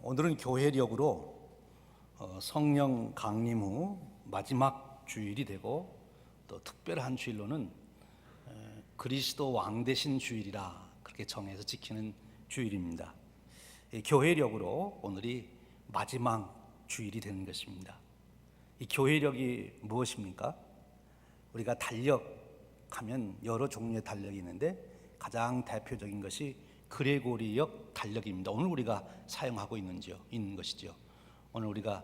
오늘은 교회력으로 성령 강림 후 마지막 주일이 되고, 또 특별한 주일로는 그리스도 왕 되신 주일이라 그렇게 정해서 지키는 주일입니다. 교회력으로 오늘이 마지막 주일이 되는 것입니다. 이 교회력이 무엇입니까? 우리가 달력하면 여러 종류의 달력이 있는데 가장 대표적인 것이 그레고리역 달력입니다. 오늘 우리가 사용하고 있는 것이죠. 오늘 우리가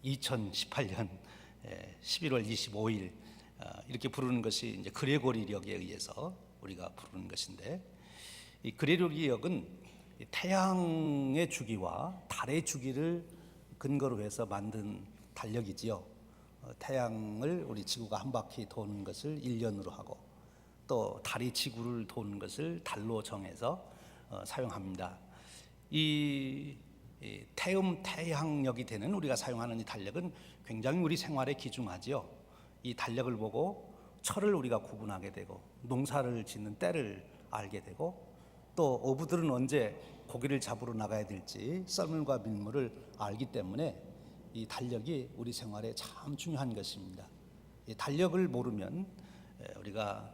2018년 11월 25일 이렇게 부르는 것이 이제 그레고리력에 의해서 우리가 부르는 것인데, 이 그레고리역은 태양의 주기와 달의 주기를 근거로 해서 만든 달력이지요. 태양을 우리 지구가 한 바퀴 도는 것을 1년으로 하고, 또 달이 지구를 도는 것을 달로 정해서 사용합니다. 이 태양력이 되는 우리가 사용하는 이 달력은 굉장히 우리 생활에 귀중하지요. 이 달력을 보고 철을 우리가 구분하게 되고, 농사를 짓는 때를 알게 되고, 또 어부들은 언제 고기를 잡으러 나가야 될지 썰물과 밀물을 알기 때문에 이 달력이 우리 생활에 참 중요한 것입니다. 이 달력을 모르면 우리가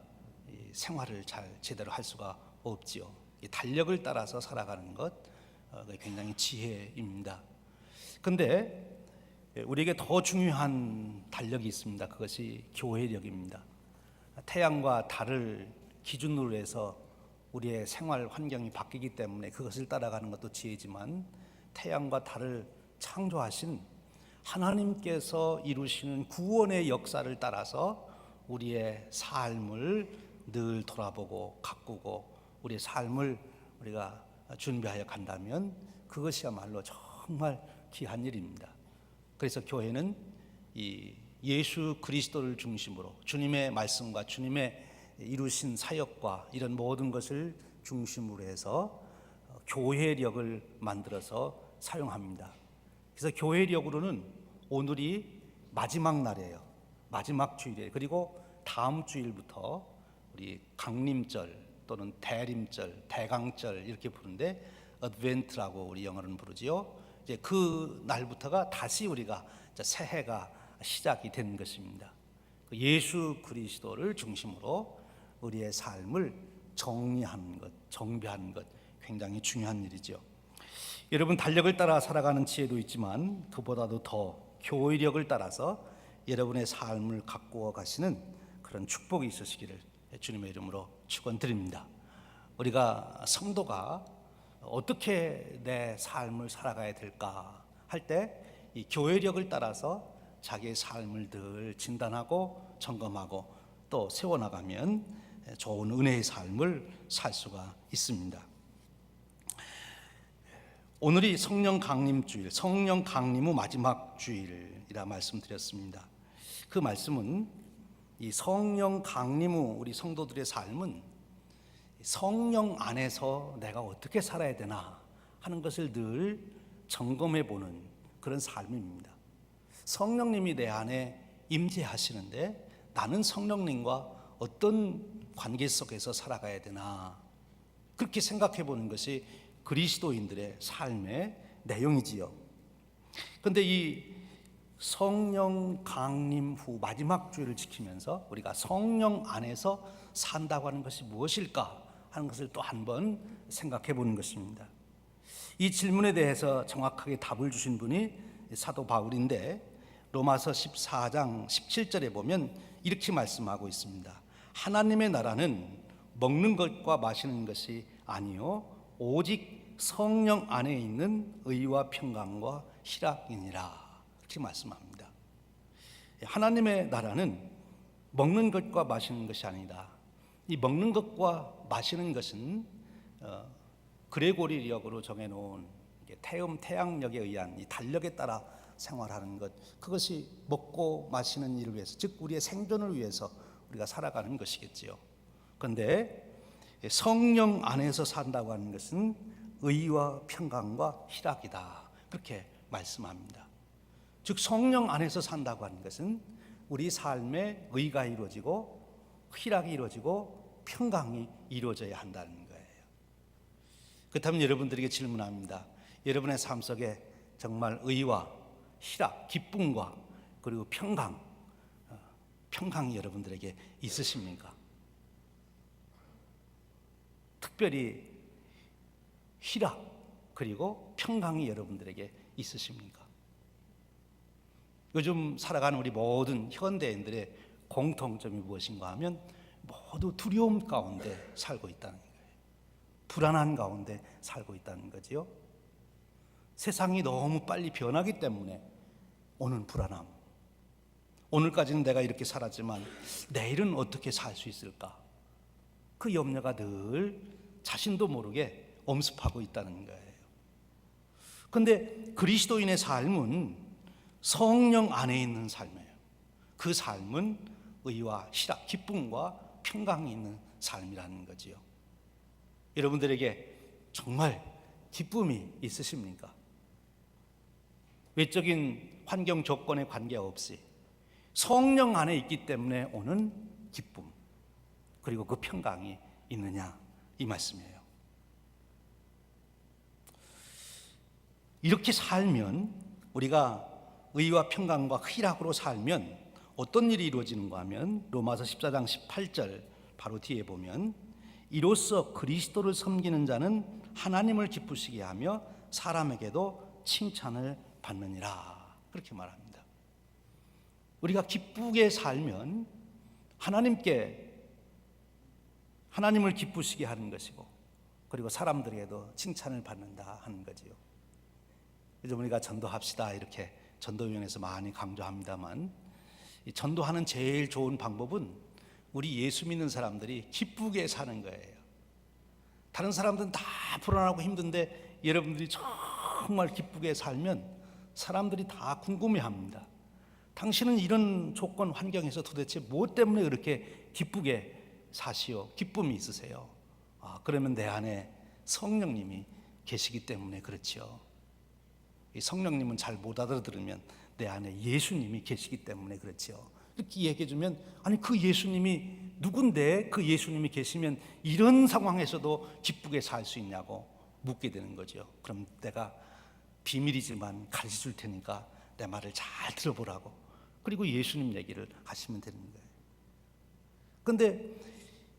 생활을 잘 제대로 할 수가 없지요. 이 달력을 따라서 살아가는 것 굉장히 지혜입니다. 그런데 우리에게 더 중요한 달력이 있습니다. 그것이 교회력입니다. 태양과 달을 기준으로 해서 우리의 생활 환경이 바뀌기 때문에 그것을 따라가는 것도 지혜지만, 태양과 달을 창조하신 하나님께서 이루시는 구원의 역사를 따라서 우리의 삶을 늘 돌아보고 가꾸고 우리의 삶을 우리가 준비하여 간다면 그것이야말로 정말 귀한 일입니다. 그래서 교회는 이 예수 그리스도를 중심으로 주님의 말씀과 주님의 이루신 사역과 이런 모든 것을 중심으로 해서 교회력을 만들어서 사용합니다. 그래서 교회력으로는 오늘이 마지막 날이에요. 마지막 주일이에요. 그리고 다음 주일부터 우리 강림절 또는 대림절, 대강절 이렇게 부르는데, 어드벤트라고 우리 영어로는 부르지요. 이제 그 날부터가 다시 우리가 새해가 시작이 되는 것입니다. 예수 그리스도를 중심으로 우리의 삶을 정리하는 것, 정비하는 것 굉장히 중요한 일이죠. 여러분, 달력을 따라 살아가는 지혜도 있지만 그보다도 더 교회력을 따라서 여러분의 삶을 가꾸어 가시는 그런 축복이 있으시기를 주님의 이름으로 축원드립니다. 우리가 성도가 어떻게 내 삶을 살아가야 될까 할 때 이 교회력을 따라서 자기의 삶을 늘 진단하고 점검하고 또 세워나가면 좋은 은혜의 삶을 살 수가 있습니다. 오늘이 성령 강림 주일, 성령 강림 후 마지막 주일이라 말씀드렸습니다. 그 말씀은 이 성령 강림 후 우리 성도들의 삶은 성령 안에서 내가 어떻게 살아야 되나 하는 것을 늘 점검해 보는 그런 삶입니다. 성령님이 내 안에 임재하시는데 나는 성령님과 어떤 관계 속에서 살아가야 되나, 그렇게 생각해 보는 것이 그리스도인들의 삶의 내용이지요. 그런데 이 성령 강림 후 마지막 주일을 지키면서 우리가 성령 안에서 산다고 하는 것이 무엇일까 하는 것을 또 한번 생각해 보는 것입니다. 이 질문에 대해서 정확하게 답을 주신 분이 사도 바울인데, 로마서 14장 17절에 보면 이렇게 말씀하고 있습니다. 하나님의 나라는 먹는 것과 마시는 것이 아니요 오직 성령 안에 있는 의와 평강과 희락이니라, 이렇게 말씀합니다. 하나님의 나라는 먹는 것과 마시는 것이 아니다. 이 먹는 것과 마시는 것은 그레고리력으로 정해놓은 태양력에 의한 이 달력에 따라 생활하는 것, 그것이 먹고 마시는 일을 위해서, 즉 우리의 생존을 위해서 우리가 살아가는 것이겠지요. 그런데 성령 안에서 산다고 하는 것은 의와 평강과 희락이다, 그렇게 말씀합니다. 즉 성령 안에서 산다고 하는 것은 우리 삶에 의가 이루어지고 희락이 이루어지고 평강이 이루어져야 한다는 거예요. 그렇다면 여러분들에게 질문합니다. 여러분의 삶 속에 정말 의와 희락, 기쁨과 그리고 평강이 여러분들에게 있으십니까? 특별히 희락 그리고 평강이 여러분들에게 있으십니까? 요즘 살아가는 우리 모든 현대인들의 공통점이 무엇인가 하면 모두 두려움 가운데 살고 있다는 거예요. 불안한 가운데 살고 있다는 거지요. 세상이 너무 빨리 변하기 때문에 오는 불안함. 오늘까지는 내가 이렇게 살았지만 내일은 어떻게 살 수 있을까? 그 염려가 늘 자신도 모르게 엄습하고 있다는 거예요. 그런데 그리스도인의 삶은 성령 안에 있는 삶이에요. 그 삶은 의와 희락, 기쁨과 평강이 있는 삶이라는 거지요. 여러분들에게 정말 기쁨이 있으십니까? 외적인 환경 조건에 관계없이 성령 안에 있기 때문에 오는 기쁨 그리고 그 평강이 있느냐 이 말씀이에요. 이렇게 살면 우리가 의와 평강과 희락으로 살면 어떤 일이 이루어지는가 하면 로마서 14장 18절 바로 뒤에 보면 이로써 그리스도를 섬기는 자는 하나님을 기쁘시게 하며 사람에게도 칭찬을 받느니라 그렇게 말합니다. 우리가 기쁘게 살면 하나님을 기쁘시게 하는 것이고 그리고 사람들에게도 칭찬을 받는다 하는 거지요. 요즘 우리가 전도합시다 이렇게 전도위원회에서 많이 강조합니다만 이 전도하는 제일 좋은 방법은 우리 예수 믿는 사람들이 기쁘게 사는 거예요. 다른 사람들은 다 불안하고 힘든데 여러분들이 정말 기쁘게 살면 사람들이 다 궁금해합니다. 당신은 이런 조건 환경에서 도대체 무엇 때문에 그렇게 기쁘게 사시오? 기쁨이 있으세요? 그러면 내 안에 성령님이 계시기 때문에 그렇죠. 이 성령님은 잘 못 알아들으면 내 안에 예수님이 계시기 때문에 그렇죠. 이렇게 얘기해 주면 아니 그 예수님이 누군데 그 예수님이 계시면 이런 상황에서도 기쁘게 살 수 있냐고 묻게 되는 거죠. 그럼 내가 비밀이지만 가르쳐 줄 테니까 내 말을 잘 들어보라고. 그리고 예수님 얘기를 하시면 되는 거예요. 그런데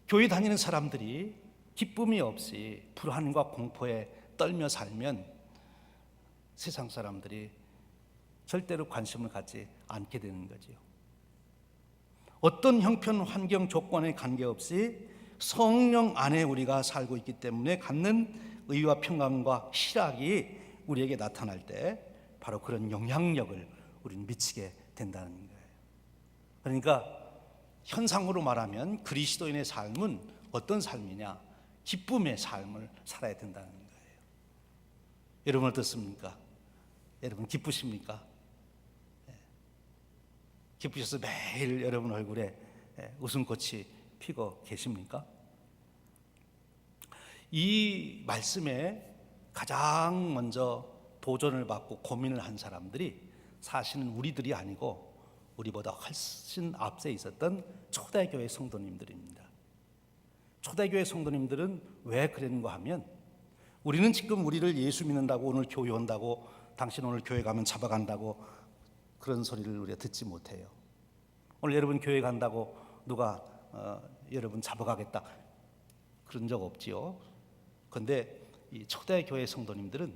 교회 다니는 사람들이 기쁨이 없이 불안과 공포에 떨며 살면 세상 사람들이 절대로 관심을 갖지 않게 되는 거죠. 어떤 형편 환경 조건에 관계없이 성령 안에 우리가 살고 있기 때문에 갖는 의와 평강과 희락이 우리에게 나타날 때 바로 그런 영향력을 우리는 미치게 된다는 거예요. 그러니까 현상으로 말하면 그리스도인의 삶은 어떤 삶이냐? 기쁨의 삶을 살아야 된다는 거예요. 여러분 어떻습니까? 여러분 기쁘십니까? 기쁘셔서 매일 여러분 얼굴에 웃음꽃이 피고 계십니까? 이 말씀에 가장 먼저 도전을 받고 고민을 한 사람들이 사실은 우리들이 아니고 우리보다 훨씬 앞서 있었던 초대교회 성도님들입니다. 초대교회 성도님들은 왜 그랬는가 하면 우리는 지금 우리를 예수 믿는다고 오늘 교회 온다고 당신 오늘 교회 가면 잡아간다고 그런 소리를 우리가 듣지 못해요. 오늘 여러분 교회 간다고 누가 여러분 잡아가겠다 그런 적 없지요. 그런데 이 초대교회 성도님들은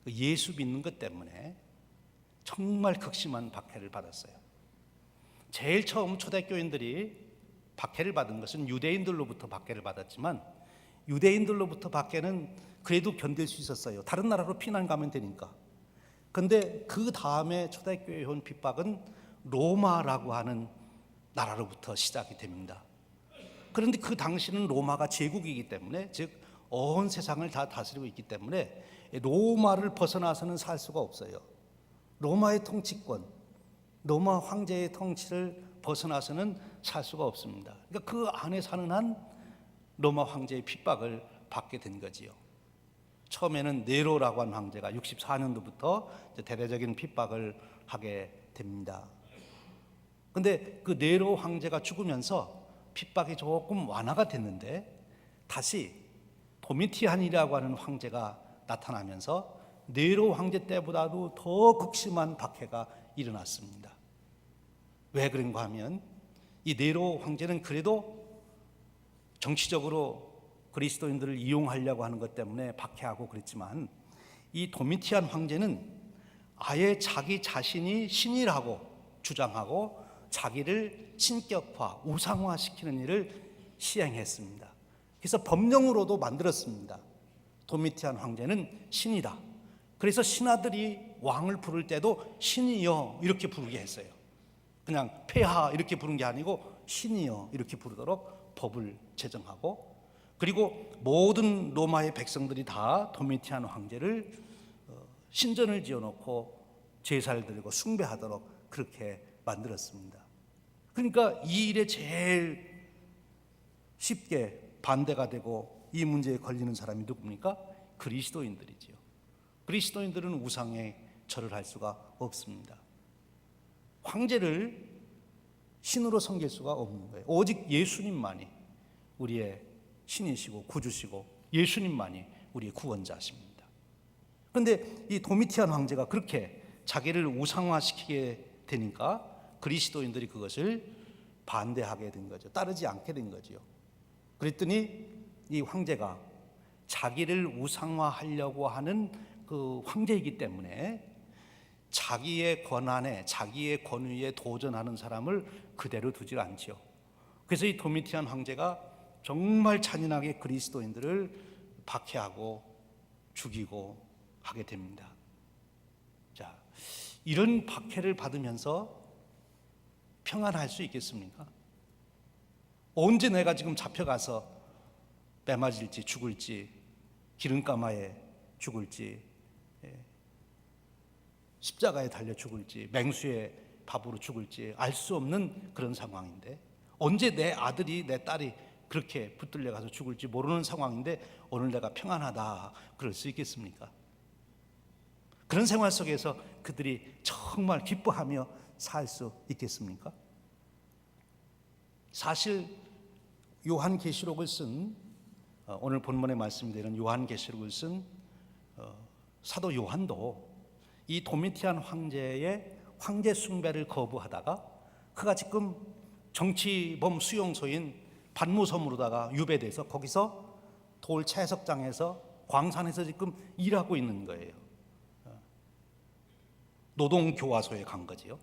예수 믿는 것 때문에 정말 극심한 박해를 받았어요. 제일 처음 초대교인들이 박해를 받은 것은 유대인들로부터 박해를 받았지만 유대인들로부터 박해는 그래도 견딜 수 있었어요. 다른 나라로 피난 가면 되니까. 그런데 그 다음에 초대교회에 온 핍박은 로마라고 하는 나라로부터 시작이 됩니다. 그런데 그 당시는 로마가 제국이기 때문에 즉 온 세상을 다 다스리고 있기 때문에 로마를 벗어나서는 살 수가 없어요. 로마의 통치권, 로마 황제의 통치를 벗어나서는 살 수가 없습니다. 그러니까 그 안에 사는 한 로마 황제의 핍박을 받게 된 거지요. 처음에는 네로라고 하는 황제가 64년도부터 대대적인 핍박을 하게 됩니다. 그런데 그 네로 황제가 죽으면서 핍박이 조금 완화가 됐는데 다시 도미티안이라고 하는 황제가 나타나면서 네로 황제 때보다도 더 극심한 박해가 일어났습니다. 왜 그런가 하면 이 네로 황제는 그래도 정치적으로 그리스도인들을 이용하려고 하는 것 때문에 박해하고 그랬지만, 이 도미티안 황제는 아예 자기 자신이 신이라고 주장하고 자기를 신격화, 우상화시키는 일을 시행했습니다. 그래서 법령으로도 만들었습니다. 도미티안 황제는 신이다. 그래서 신하들이 왕을 부를 때도 신이여 이렇게 부르게 했어요. 그냥 폐하 이렇게 부른 게 아니고 신이여 이렇게 부르도록 법을 제정하고, 그리고 모든 로마의 백성들이 다 도미티안 황제를 신전을 지어놓고 제사를 드리고 숭배하도록 그렇게 만들었습니다. 그러니까 이 일에 제일 쉽게 반대가 되고 이 문제에 걸리는 사람이 누굽니까? 그리스도인들이지요. 그리스도인들은 우상에 절을 할 수가 없습니다. 황제를 신으로 섬길 수가 없는 거예요. 오직 예수님만이 우리의 신이시고 구주시고 예수님만이 우리의 구원자십니다. 그런데 이 도미티안 황제가 그렇게 자기를 우상화시키게 되니까 그리스도인들이 그것을 반대하게 된 거죠. 따르지 않게 된 거죠. 그랬더니 이 황제가 자기를 우상화하려고 하는 그 황제이기 때문에 자기의 권한에, 자기의 권위에 도전하는 사람을 그대로 두질 않죠. 그래서 이 도미티안 황제가 정말 잔인하게 그리스도인들을 박해하고 죽이고 하게 됩니다. 자, 이런 박해를 받으면서 평안할 수 있겠습니까? 언제 내가 지금 잡혀가서 매 맞을지 죽을지, 기름가마에 죽을지, 십자가에 달려 죽을지, 맹수의 밥으로 죽을지 알 수 없는 그런 상황인데, 언제 내 아들이 내 딸이 그렇게 붙들려 가서 죽을지 모르는 상황인데 오늘 내가 평안하다 그럴 수 있겠습니까? 그런 생활 속에서 그들이 정말 기뻐하며 살 수 있겠습니까? 사실 요한계시록을 쓴, 오늘 본문의 말씀이 되는 요한계시록을 쓴 사도 요한도 이 도미티안 황제의 황제 숭배를 거부하다가 그가 지금 정치범 수용소인 반모섬으로다가 유배돼서 거기서 돌 채석장에서 광산에서 지금 일하고 있는 거예요. 노동교화소에 간 거지요.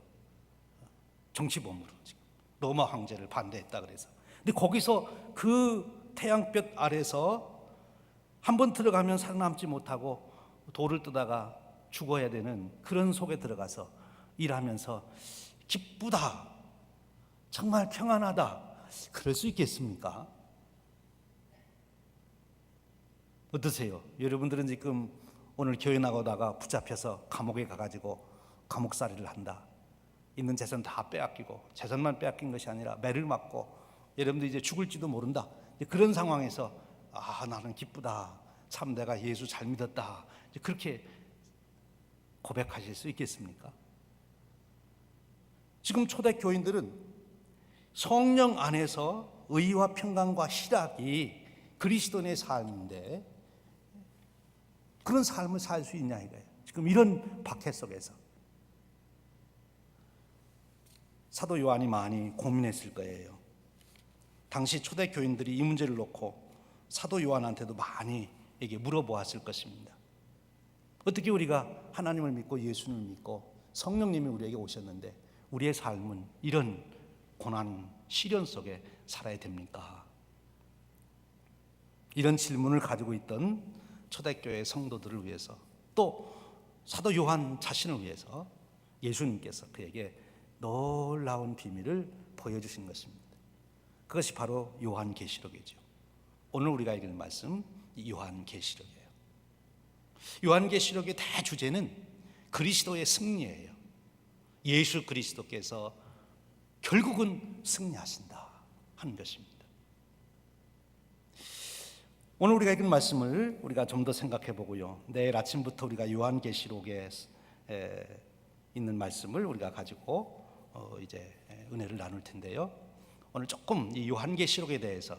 정치범으로 지금 로마 황제를 반대했다 그래서. 근데 거기서 그 태양볕 아래서 한번 들어가면 살아남지 못하고 돌을 뜨다가 죽어야 되는 그런 속에 들어가서 일하면서 기쁘다, 정말 평안하다, 그럴 수 있겠습니까? 어떠세요? 여러분들은 지금 오늘 교회 나가다가 붙잡혀서 감옥에 가가지고 감옥살이를 한다. 있는 재산 다 빼앗기고, 재산만 빼앗긴 것이 아니라 매를 맞고 여러분들 이제 죽을지도 모른다. 그런 상황에서 나는 기쁘다, 참 내가 예수 잘 믿었다, 그렇게 고백하실 수 있겠습니까? 지금 초대교인들은 성령 안에서 의와 평강과 희락이 그리스도인의 삶인데 그런 삶을 살 수 있냐 이거예요. 지금 이런 박해 속에서 사도 요한이 많이 고민했을 거예요. 당시 초대교인들이 이 문제를 놓고 사도 요한한테도 많이 물어보았을 것입니다. 어떻게 우리가 하나님을 믿고 예수님을 믿고 성령님이 우리에게 오셨는데 우리의 삶은 이런 고난, 시련 속에 살아야 됩니까? 이런 질문을 가지고 있던 초대교회 성도들을 위해서, 또 사도 요한 자신을 위해서 예수님께서 그에게 놀라운 비밀을 보여주신 것입니다. 그것이 바로 요한계시록이죠. 오늘 우리가 읽을 말씀 요한계시록이에요. 요한계시록의 대주제는 그리스도의 승리예요. 예수 그리스도께서 결국은 승리하신다 하는 것입니다. 오늘 우리가 읽은 말씀을 우리가 좀 더 생각해 보고요, 내일 아침부터 우리가 요한계시록에 있는 말씀을 우리가 가지고 이제 은혜를 나눌 텐데요, 오늘 조금 이 요한계시록에 대해서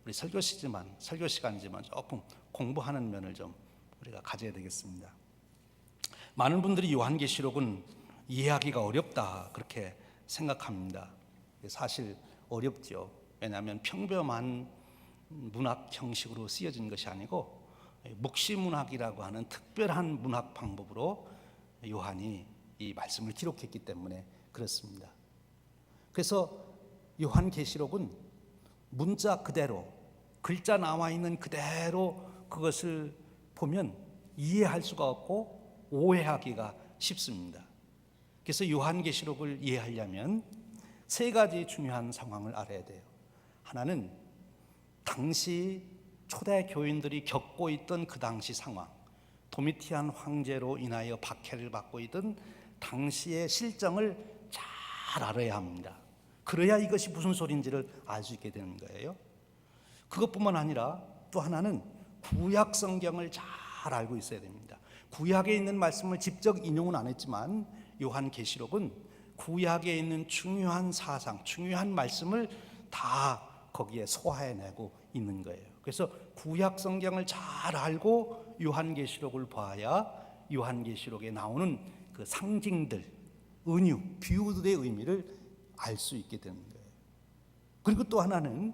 우리 설교 시간이지만 조금 공부하는 면을 좀 우리가 가져야 되겠습니다. 많은 분들이 요한계시록은 이해하기가 어렵다 그렇게 생각합니다. 사실 어렵죠. 왜냐하면 평범한 문학 형식으로 쓰여진 것이 아니고 묵시문학이라고 하는 특별한 문학 방법으로 요한이 이 말씀을 기록했기 때문에 그렇습니다. 그래서 요한계시록은 문자 그대로, 글자 나와 있는 그대로 그것을 보면 이해할 수가 없고 오해하기가 쉽습니다. 그래서 요한계시록을 이해하려면 세 가지 중요한 상황을 알아야 돼요. 하나는 당시 초대 교인들이 겪고 있던 그 당시 상황, 도미티안 황제로 인하여 박해를 받고 있던 당시의 실정을 잘 알아야 합니다. 그래야 이것이 무슨 소리인지를 알 수 있게 되는 거예요. 그것뿐만 아니라 또 하나는 구약 성경을 잘 알고 있어야 됩니다. 구약에 있는 말씀을 직접 인용은 안 했지만 요한계시록은 구약에 있는 중요한 사상, 중요한 말씀을 다 거기에 소화해내고 있는 거예요. 그래서 구약 성경을 잘 알고 요한계시록을 봐야 요한계시록에 나오는 그 상징들, 은유, 비유들의 의미를 알 수 있게 되는 거예요. 그리고 또 하나는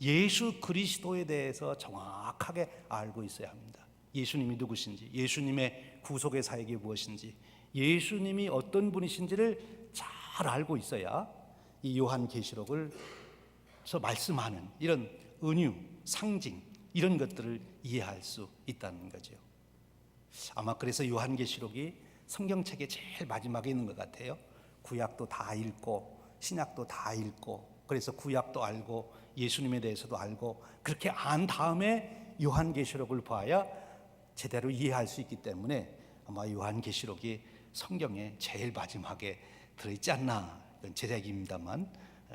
예수 그리스도에 대해서 정확하게 알고 있어야 합니다. 예수님이 누구신지, 예수님의 구속의 사역이 무엇인지, 예수님이 어떤 분이신지를 잘 알고 있어야 이 요한계시록을 말씀하는 이런 은유, 상징 이런 것들을 이해할 수 있다는 거죠. 아마 그래서 요한계시록이 성경책의 제일 마지막에 있는 것 같아요. 구약도 다 읽고 신약도 다 읽고 그래서 구약도 알고 예수님에 대해서도 알고 그렇게 안 다음에 요한계시록을 봐야 제대로 이해할 수 있기 때문에 아마 요한계시록이 성경의 제일 마지막에 들어있지 않나, 이건 제 얘기입니다만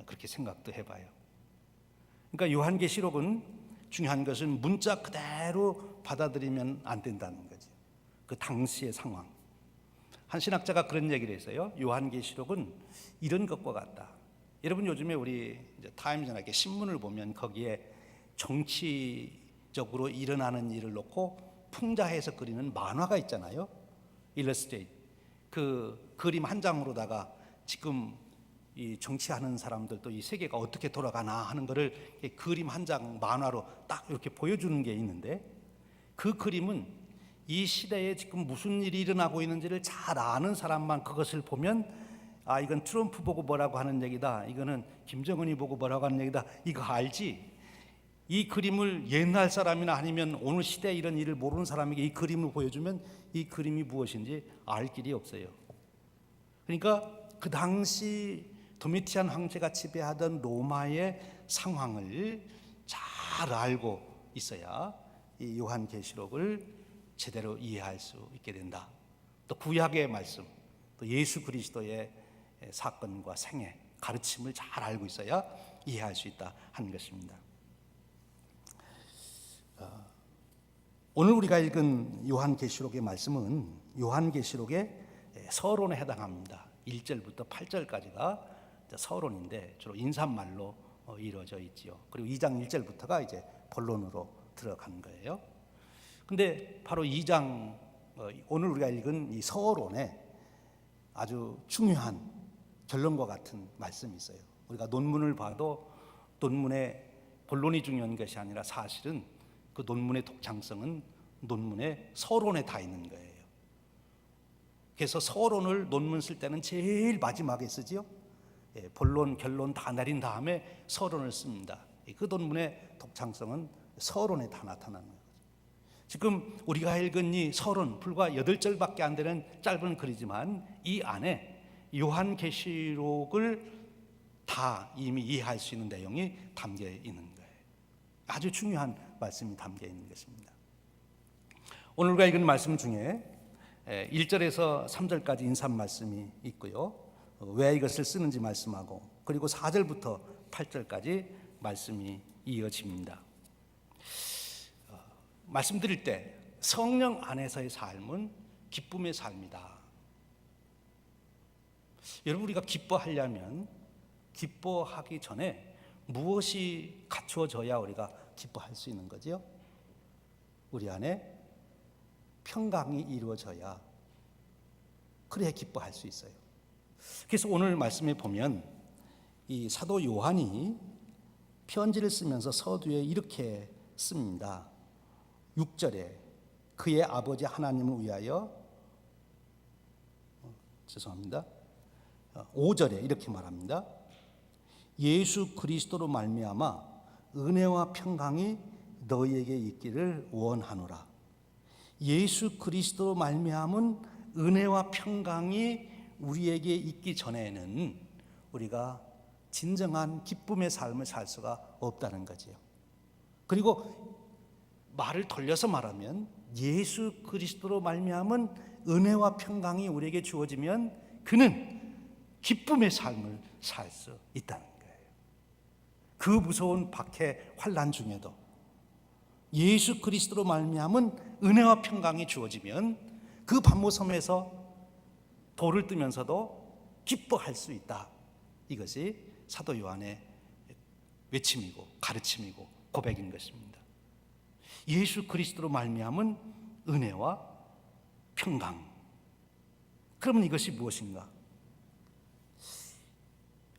그렇게 생각도 해봐요. 그러니까 요한계시록은 중요한 것은 문자 그대로 받아들이면 안 된다는 거죠. 그 당시의 상황. 한 신학자가 그런 얘기를 했어요. 요한계시록은 이런 것과 같다. 여러분 요즘에 우리 타임즈나 이렇게 신문을 보면 거기에 정치적으로 일어나는 일을 놓고 풍자해서 그리는 만화가 있잖아요. 일러스트레이트. 그 그림 한 장으로다가 지금 이 정치하는 사람들도 이 세계가 어떻게 돌아가나 하는 거를 그림 한 장 만화로 딱 이렇게 보여주는 게 있는데 그 그림은 이 시대에 지금 무슨 일이 일어나고 있는지를 잘 아는 사람만 그것을 보면 아 이건 트럼프 보고 뭐라고 하는 얘기다, 이거는 김정은이 보고 뭐라고 하는 얘기다, 이거 알지. 이 그림을 옛날 사람이나 아니면 오늘 시대에 이런 일을 모르는 사람에게 이 그림을 보여주면 이 그림이 무엇인지 알 길이 없어요. 그러니까 그 당시 도미티안 황제가 지배하던 로마의 상황을 잘 알고 있어야 이 요한계시록을 제대로 이해할 수 있게 된다. 또 구약의 말씀, 또 예수 그리스도의 사건과 생애, 가르침을 잘 알고 있어야 이해할 수 있다 하는 것입니다. 오늘 우리가 읽은 요한계시록의 말씀은 요한계시록의 서론에 해당합니다. 1절부터 8절까지가 서론인데 주로 인사말로 이루어져 있지요. 그리고 2장 1절부터가 이제 본론으로 들어간 거예요. 근데 바로 2장 오늘 우리가 읽은 이 서론에 아주 중요한 결론과 같은 말씀이 있어요. 우리가 논문을 봐도 논문의 본론이 중요한 것이 아니라 사실은 그 논문의 독창성은 논문의 서론에 다 있는 거예요. 그래서 서론을 논문 쓸 때는 제일 마지막에 쓰지요. 본론, 결론 다 내린 다음에 서론을 씁니다. 그 논문의 독창성은 서론에 다 나타나는 거예요. 지금 우리가 읽은 이 서론 불과 8절밖에 안 되는 짧은 글이지만 이 안에 요한계시록을 다 이미 이해할 수 있는 내용이 담겨 있는 거예요. 아주 중요한 말씀이 담겨 있는 것입니다. 오늘 우리가 읽은 말씀 중에 1절에서 3절까지 인사 말씀이 있고요. 왜 이것을 쓰는지 말씀하고 그리고 4절부터 8절까지 말씀이 이어집니다. 말씀드릴 때 성령 안에서의 삶은 기쁨의 삶이다. 여러분 우리가 기뻐하려면 기뻐하기 전에 무엇이 갖추어져야 우리가 기뻐할 수 있는 거죠? 우리 안에 평강이 이루어져야 그래야 기뻐할 수 있어요. 그래서 오늘 말씀에 보면 이 사도 요한이 편지를 쓰면서 서두에 이렇게 씁니다. 6절에 그의 아버지 하나님을 위하여 5절에 이렇게 말합니다. 예수 그리스도로 말미암아 은혜와 평강이 너희에게 있기를 원하노라. 예수 그리스도로 말미암은 은혜와 평강이 우리에게 있기 전에는 우리가 진정한 기쁨의 삶을 살 수가 없다는 거지요. 그리고 말을 돌려서 말하면 예수 그리스도로 말미암은 은혜와 평강이 우리에게 주어지면 그는 기쁨의 삶을 살 수 있다는 거예요. 그 무서운 박해 환난 중에도 예수 그리스도로 말미암은 은혜와 평강이 주어지면 그 반모섬에서 돌을 뜨면서도 기뻐할 수 있다. 이것이 사도 요한의 외침이고 가르침이고 고백인 것입니다. 예수 그리스도로 말미암은 은혜와 평강. 그러면 이것이 무엇인가?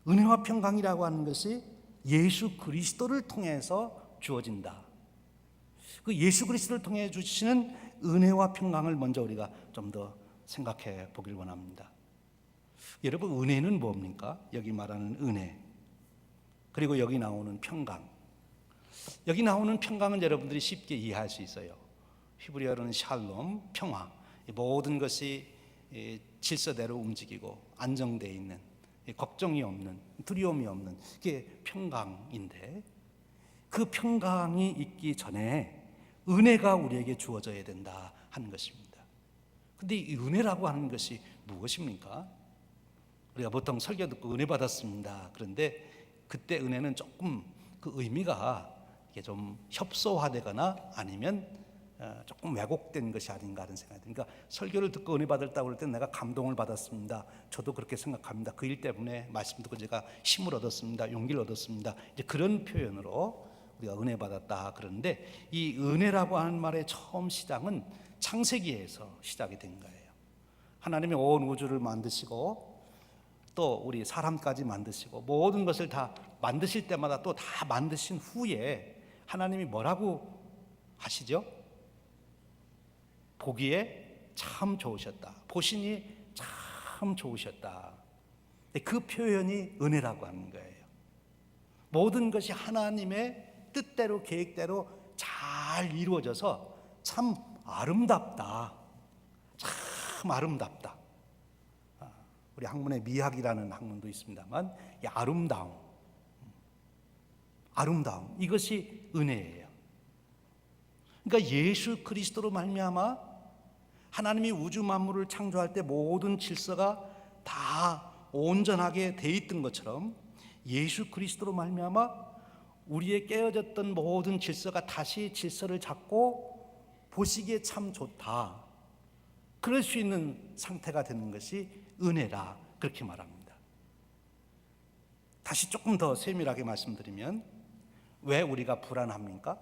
은혜와 평강이라고 하는 것이 예수 그리스도를 통해서 주어진다. 그 예수 그리스도를 통해 주시는 은혜와 평강을 먼저 우리가 좀 더 생각해 보길 원합니다. 여러분, 은혜는 뭡니까? 여기 말하는 은혜, 그리고 여기 나오는 평강. 여기 나오는 평강은 여러분들이 쉽게 이해할 수 있어요. 히브리어로는 샬롬, 평화. 모든 것이 질서대로 움직이고 안정되어 있는, 걱정이 없는, 두려움이 없는 그게 평강인데, 그 평강이 있기 전에 은혜가 우리에게 주어져야 된다 하는 것입니다. 근데 이 은혜라고 하는 것이 무엇입니까? 우리가 보통 설교 듣고 은혜 받았습니다. 그런데 그때 은혜는 조금 그 의미가 이게 좀 협소화되거나 아니면 조금 왜곡된 것이 아닌가 하는 생각이 듭니다. 그러니까 설교를 듣고 은혜 받았다고 그럴 때 내가 감동을 받았습니다. 저도 그렇게 생각합니다. 그 일 때문에 말씀 듣고 제가 힘을 얻었습니다. 용기를 얻었습니다. 이제 그런 표현으로 우리가 은혜 받았다 그러는데, 이 은혜라고 하는 말의 처음 시작은 창세기에서 시작이 된 거예요. 하나님이 온 우주를 만드시고 또 우리 사람까지 만드시고 모든 것을 다 만드실 때마다 또 다 만드신 후에 하나님이 뭐라고 하시죠? 보기에 참 좋으셨다. 보시니 참 좋으셨다. 그 표현이 은혜라고 하는 거예요. 모든 것이 하나님의 뜻대로 계획대로 잘 이루어져서 참 아름답다. 참 아름답다. 우리 학문에 미학이라는 학문도 있습니다만, 이 아름다움, 이것이 은혜예요. 그러니까 예수 그리스도로 말미암아 하나님이 우주 만물을 창조할 때 모든 질서가 다 온전하게 돼 있던 것처럼 예수 그리스도로 말미암아 우리의 깨어졌던 모든 질서가 다시 질서를 잡고 보시기에 참 좋다. 그럴 수 있는 상태가 되는 것이 은혜라, 그렇게 말합니다. 다시 조금 더 세밀하게 말씀드리면, 왜 우리가 불안합니까?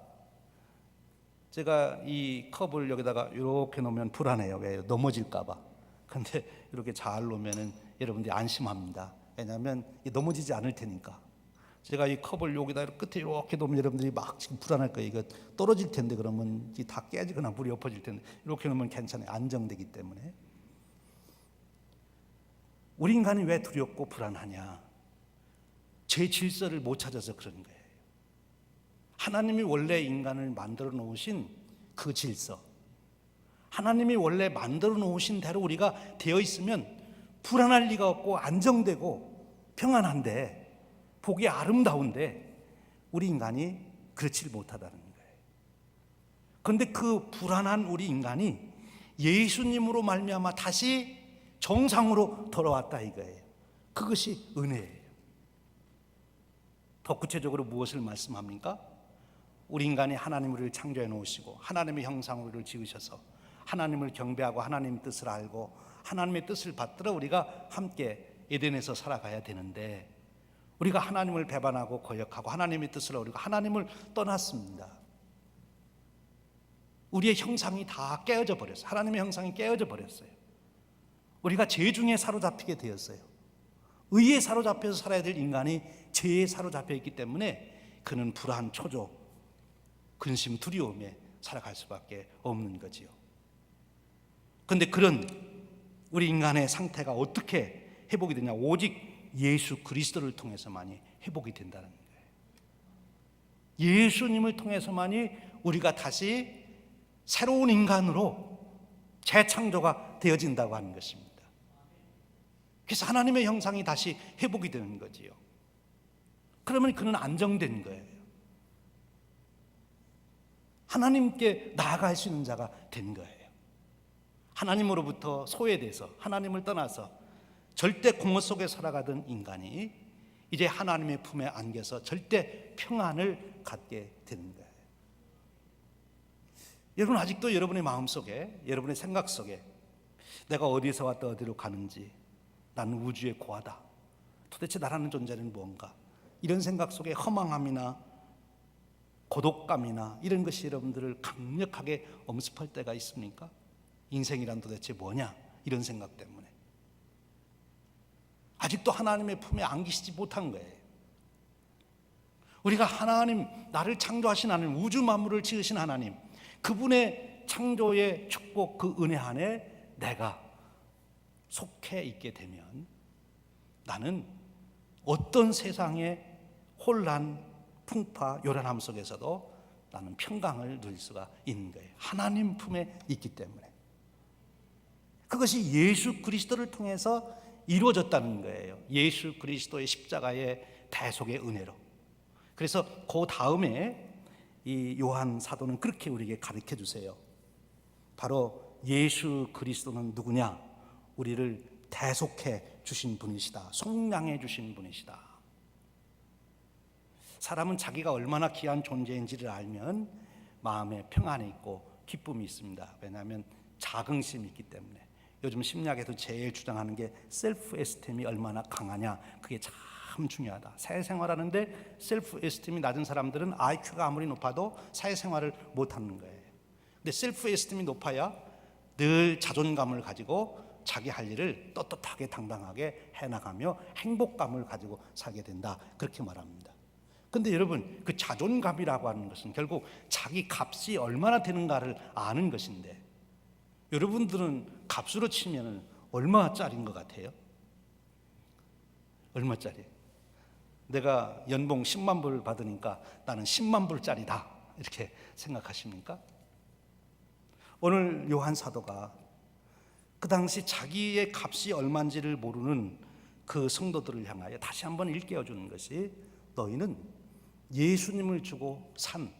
제가 이 컵을 여기다가 이렇게 놓으면 불안해요. 왜? 넘어질까 봐. 근데 이렇게 잘 놓으면 여러분들이 안심합니다. 왜냐하면 넘어지지 않을 테니까. 제가 이 컵을 여기다 끝에 이렇게 놓으면 여러분들이 막 지금 불안할 거예요. 이거 떨어질 텐데, 그러면 다 깨지거나 물이 엎어질 텐데, 이렇게 놓으면 괜찮아요. 안정되기 때문에. 우리 인간이 왜 두렵고 불안하냐? 제 질서를 못 찾아서 그런 거예요. 하나님이 원래 인간을 만들어 놓으신 그 질서, 하나님이 원래 만들어 놓으신 대로 우리가 되어 있으면 불안할 리가 없고 안정되고 평안한데, 보기 아름다운데 우리 인간이 그렇지 못하다는 거예요. 그런데 그 불안한 우리 인간이 예수님으로 말미암아 다시 정상으로 돌아왔다 이거예요. 그것이 은혜예요. 더 구체적으로 무엇을 말씀합니까? 우리 인간이 하나님을 창조해 놓으시고 하나님의 형상으로 우리를 지으셔서 하나님을 경배하고 하나님의 뜻을 알고 하나님의 뜻을 받들어 우리가 함께 에덴에서 살아가야 되는데, 우리가 하나님을 배반하고 거역하고 하나님의 뜻을 어기고 하나님을 떠났습니다. 우리의 형상이 다 깨어져 버렸어요. 하나님의 형상이 깨어져 버렸어요. 우리가 죄 중에 사로잡히게 되었어요. 의에 사로잡혀서 살아야 될 인간이 죄에 사로잡혀 있기 때문에 그는 불안, 초조, 근심, 두려움에 살아갈 수밖에 없는 거지요. 그런데 그런 우리 인간의 상태가 어떻게 회복이 되냐? 오직 예수 그리스도를 통해서만이 회복이 된다는 거예요. 예수님을 통해서만이 우리가 다시 새로운 인간으로 재창조가 되어진다고 하는 것입니다. 그래서 하나님의 형상이 다시 회복이 되는 거지요. 그러면 그는 안정된 거예요. 하나님께 나아갈 수 있는 자가 된 거예요. 하나님으로부터 소외돼서 하나님을 떠나서 절대 공허 속에 살아가던 인간이 이제 하나님의 품에 안겨서 절대 평안을 갖게 되는 거예요. 여러분, 아직도 여러분의 마음속에, 여러분의 생각 속에 내가 어디서 왔다 어디로 가는지, 나는 우주의 고아다, 도대체 나라는 존재는 뭔가, 이런 생각 속에 허망함이나 고독감이나 이런 것이 여러분들을 강력하게 엄습할 때가 있습니까? 인생이란 도대체 뭐냐, 이런 생각 때문에 아직도 하나님의 품에 안기시지 못한 거예요. 우리가 하나님, 나를 창조하신 하나님, 우주 만물을 지으신 하나님, 그분의 창조의 축복, 그 은혜 안에 내가 속해 있게 되면 나는 어떤 세상의 혼란, 풍파, 요란함 속에서도 나는 평강을 누릴 수가 있는 거예요. 하나님 품에 있기 때문에. 그것이 예수 그리스도를 통해서 이루어졌다는 거예요. 예수 그리스도의 십자가의 대속의 은혜로. 그래서 그 다음에 이 요한 사도는 그렇게 우리에게 가르쳐 주세요. 바로 예수 그리스도는 누구냐? 우리를 대속해 주신 분이시다. 속량해 주신 분이시다. 사람은 자기가 얼마나 귀한 존재인지를 알면 마음에 평안이 있고 기쁨이 있습니다. 왜냐하면 자긍심이 있기 때문에. 요즘 심리학에서 제일 주장하는 게 셀프 에스템이 얼마나 강하냐, 그게 참 중요하다. 사회생활하는데 셀프 에스템이 낮은 사람들은 IQ가 아무리 높아도 사회생활을 못하는 거예요. 근데 셀프 에스템이 높아야 늘 자존감을 가지고 자기 할 일을 떳떳하게 당당하게 해나가며 행복감을 가지고 살게 된다, 그렇게 말합니다. 근데 여러분, 그 자존감이라고 하는 것은 결국 자기 값이 얼마나 되는가를 아는 것인데, 여러분들은 값으로 치면 얼마짜리인 것 같아요? 얼마짜리? 내가 연봉 10만 불 받으니까 나는 10만 불짜리다, 이렇게 생각하십니까? 오늘 요한 사도가 그 당시 자기의 값이 얼마인지를 모르는 그 성도들을 향하여 다시 한번 일깨워 주는 것이, 너희는 예수님을 주고 산,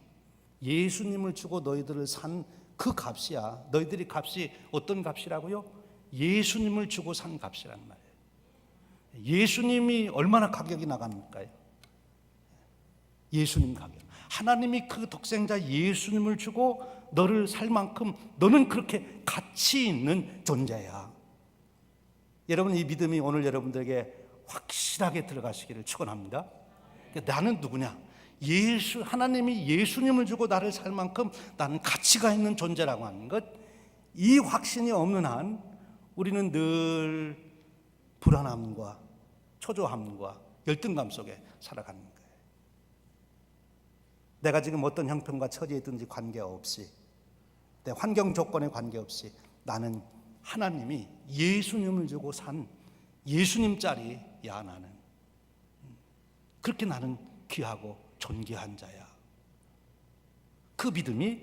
예수님을 주고 너희들을 산 그 값이야. 너희들이 값이 어떤 값이라고요? 예수님을 주고 산 값이란 말이에요. 예수님이 얼마나 가격이 나갑니까요? 예수님 가격. 하나님이 그 독생자 예수님을 주고 너를 살 만큼 너는 그렇게 가치 있는 존재야. 여러분, 이 믿음이 오늘 여러분들에게 확실하게 들어가시기를 축원합니다. 나는 누구냐? 하나님이 예수님을 주고 나를 살 만큼 나는 가치가 있는 존재라고 하는 것, 이 확신이 없는 한 우리는 늘 불안함과 초조함과 열등감 속에 살아가는 거예요. 내가 지금 어떤 형편과 처지에 있든지 관계없이, 내 환경 조건에 관계없이 나는 하나님이 예수님을 주고 산 예수님짜리야. 나는 그렇게 나는 귀하고 존귀한 자야. 그 믿음이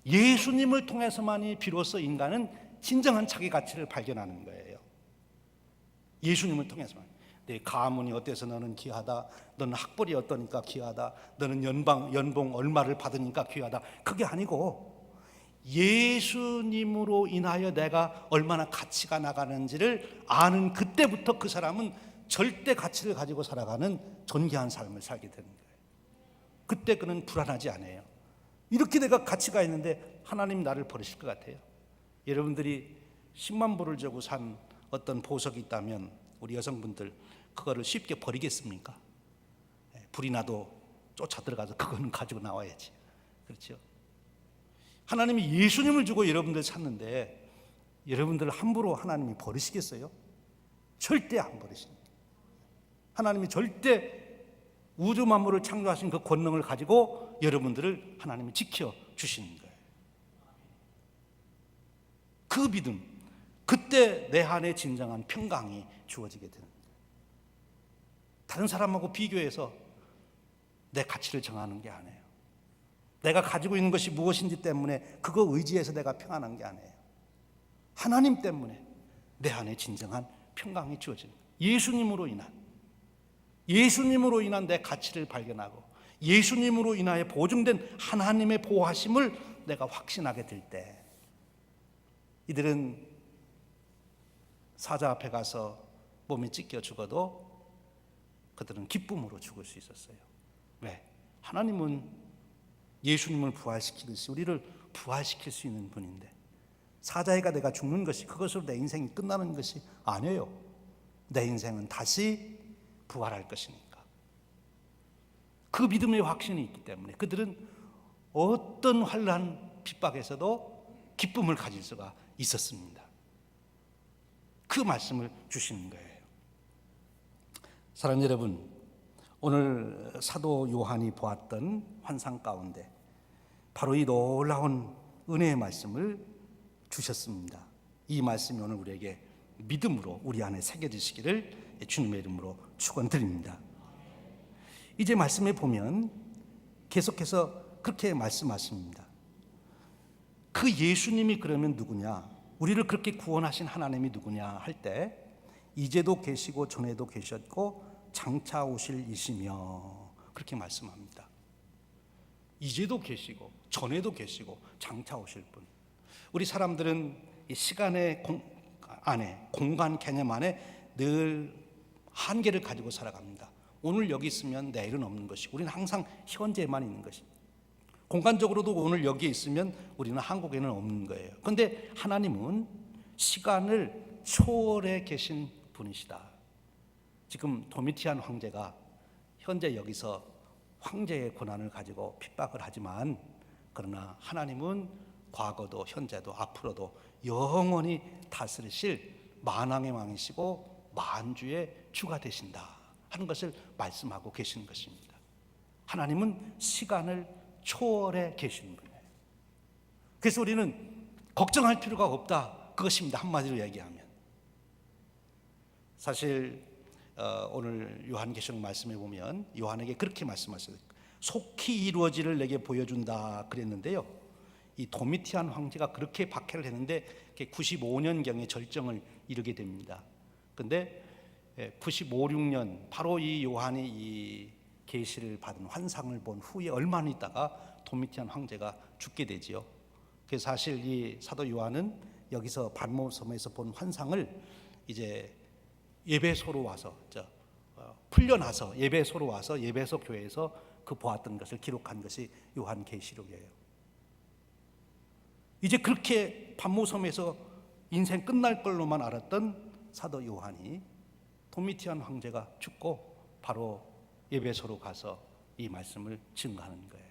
예수님을 통해서만이 비로소 인간은 진정한 자기 가치를 발견하는 거예요. 예수님을 통해서만. 내 가문이 어때서 너는 귀하다, 너는 학벌이 어떠니까 귀하다, 너는 연봉 얼마를 받으니까 귀하다, 그게 아니고 예수님으로 인하여 내가 얼마나 가치가 나가는지를 아는 그때부터 그 사람은 절대 가치를 가지고 살아가는 존귀한 삶을 살게 되는 거예요. 그때 그는 불안하지 않아요. 이렇게 내가 가치가 있는데 하나님 나를 버리실 것 같아요? 여러분들이 10만 불을 주고 산 어떤 보석이 있다면 우리 여성분들 그거를 쉽게 버리겠습니까? 불이 나도 쫓아 들어가서 그거는 가지고 나와야지. 그렇죠? 하나님이 예수님을 주고 여러분들 찾는데 여러분들 함부로 하나님이 버리시겠어요? 절대 안 버리십니다. 하나님이 절대 우주 만물을 창조하신 그 권능을 가지고 여러분들을 하나님이 지켜주시는 거예요. 그 믿음, 그때 내 안에 진정한 평강이 주어지게 되는 거예요. 다른 사람하고 비교해서 내 가치를 정하는 게 아니에요. 내가 가지고 있는 것이 무엇인지 때문에 그거 의지해서 내가 평안한 게 아니에요. 하나님 때문에 내 안에 진정한 평강이 주어지는 거예요. 예수님으로 인한 내 가치를 발견하고 예수님으로 인하여 보증된 하나님의 보호하심을 내가 확신하게 될 때, 이들은 사자 앞에 가서 몸이 찢겨 죽어도 그들은 기쁨으로 죽을 수 있었어요. 왜? 하나님은 예수님을 부활시키듯이 우리를 부활시킬 수 있는 분인데, 사자애가 내가 죽는 것이 그것으로 내 인생이 끝나는 것이 아니에요. 내 인생은 다시 부활할 것이니까. 그 믿음의 확신이 있기 때문에 그들은 어떤 환난 핍박에서도 기쁨을 가질 수가 있었습니다. 그 말씀을 주시는 거예요. 사랑하는 여러분, 오늘 사도 요한이 보았던 환상 가운데 바로 이 놀라운 은혜의 말씀을 주셨습니다. 이 말씀이 오늘 우리에게 믿음으로 우리 안에 새겨지시기를 주님의 이름으로 축원드립니다. 이제 말씀에 보면 계속해서 그렇게 말씀하십니다. 그 예수님이 그러면 누구냐? 우리를 그렇게 구원하신 하나님이 누구냐 할 때, 이제도 계시고 전에도 계셨고 장차 오실 이시며, 그렇게 말씀합니다. 이제도 계시고 전에도 계시고 장차 오실 분. 우리 사람들은 이 시간의 안에, 공간 개념 안에 늘 한계를 가지고 살아갑니다. 오늘 여기 있으면 내일은 없는 것이고 우리는 항상 현재에만 있는 것입니다. 공간적으로도 오늘 여기에 있으면 우리는 한국에는 없는 거예요. 그런데 하나님은 시간을 초월해 계신 분이시다. 지금 도미티안 황제가 현재 여기서 황제의 권한을 가지고 핍박을 하지만, 그러나 하나님은 과거도 현재도 앞으로도 영원히 다스리실 만왕의 왕이시고 만주의 주가 되신다 하는 것을 말씀하고 계시는 것입니다. 하나님은 시간을 초월해 계시는 분이에요. 그래서 우리는 걱정할 필요가 없다, 그것입니다. 한마디로 얘기하면. 사실 오늘 요한계시록 말씀에 보면 요한에게 그렇게 말씀하셨어요. 속히 이루어지를 내게 보여준다 그랬는데요, 이 도미티안 황제가 그렇게 박해를 했는데 95년경에 절정을 이루게 됩니다. 그런데 95, 6년 바로 이 요한이 이 계시를 받은 환상을 본 후에 얼마 있다가 도미티안 황제가 죽게 되지요. 그래서 사실 이 사도 요한은 여기서 발모섬에서 본 환상을 이제 예배소로 와서 풀려나서 예배소로 와서 예배소 교회에서 그 보았던 것을 기록한 것이 요한계시록이에요. 이제 그렇게 반모섬에서 인생 끝날 걸로만 알았던 사도 요한이 도미티안 황제가 죽고 바로 예배소로 가서 이 말씀을 증거하는 거예요.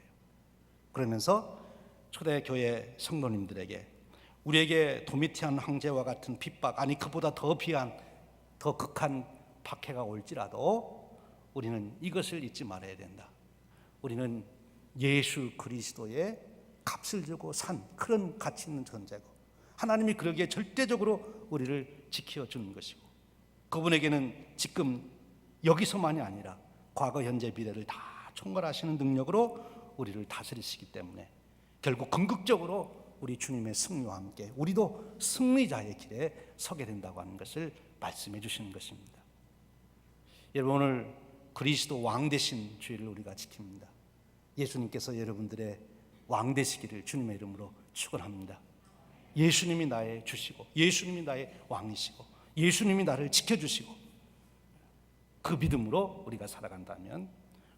그러면서 초대교회 성도님들에게, 우리에게 도미티안 황제와 같은 핍박, 아니 그보다 더 극한 박해가 올지라도 우리는 이것을 잊지 말아야 된다. 우리는 예수 그리스도의 값을 주고 산 그런 가치 있는 존재고, 하나님이 그러기에 절대적으로 우리를 지켜주는 것이고, 그분에게는 지금 여기서만이 아니라 과거 현재 미래를 다 총괄하시는 능력으로 우리를 다스리시기 때문에 결국 궁극적으로 우리 주님의 승리와 함께 우리도 승리자의 길에 서게 된다고 하는 것을 말씀해 주시는 것입니다. 여러분, 오늘 그리스도 왕 되신 주일을 우리가 지킵니다. 예수님께서 여러분들의 왕 되시기를 주님의 이름으로 축원합니다. 예수님이 나의 주시고 예수님이 나의 왕이시고 예수님이 나를 지켜주시고, 그 믿음으로 우리가 살아간다면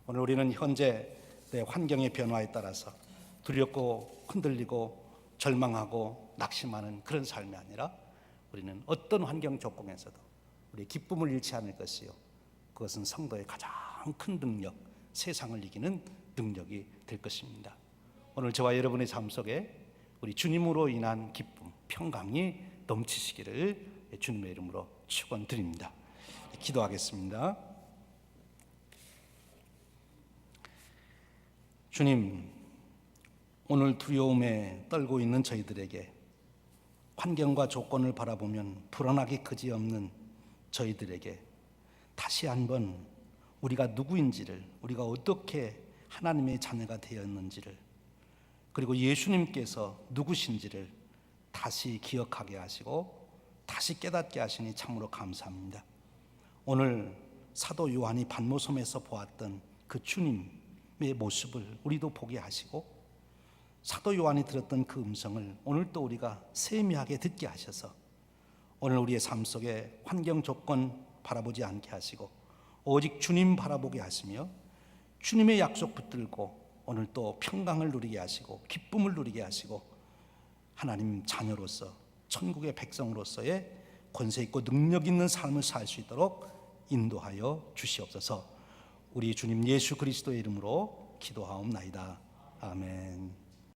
오늘 우리는 현재 내 환경의 변화에 따라서 두렵고 흔들리고 절망하고 낙심하는 그런 삶이 아니라, 우리는 어떤 환경 조건에서도 우리의 기쁨을 잃지 않을 것이요, 그것은 성도의 가장 큰 능력, 세상을 이기는 능력이 될 것입니다. 오늘 저와 여러분의 삶 속에 우리 주님으로 인한 기쁨, 평강이 넘치시기를 주님의 이름으로 축원드립니다. 기도하겠습니다. 주님, 오늘 두려움에 떨고 있는 저희들에게, 환경과 조건을 바라보면 불안하기 그지없는 저희들에게 다시 한번 우리가 누구인지를, 우리가 어떻게 하나님의 자녀가 되었는지를, 그리고 예수님께서 누구신지를 다시 기억하게 하시고 다시 깨닫게 하시니 참으로 감사합니다. 오늘 사도 요한이 반모섬에서 보았던 그 주님의 모습을 우리도 보게 하시고, 사도 요한이 들었던 그 음성을 오늘 또 우리가 세미하게 듣게 하셔서 오늘 우리의 삶 속에 환경 조건 바라보지 않게 하시고 오직 주님 바라보게 하시며, 주님의 약속 붙들고 오늘 또 평강을 누리게 하시고 기쁨을 누리게 하시고, 하나님 자녀로서 천국의 백성으로서의 권세 있고 능력 있는 삶을 살 수 있도록 인도하여 주시옵소서. 우리 주님 예수 그리스도의 이름으로 기도하옵나이다. 아멘.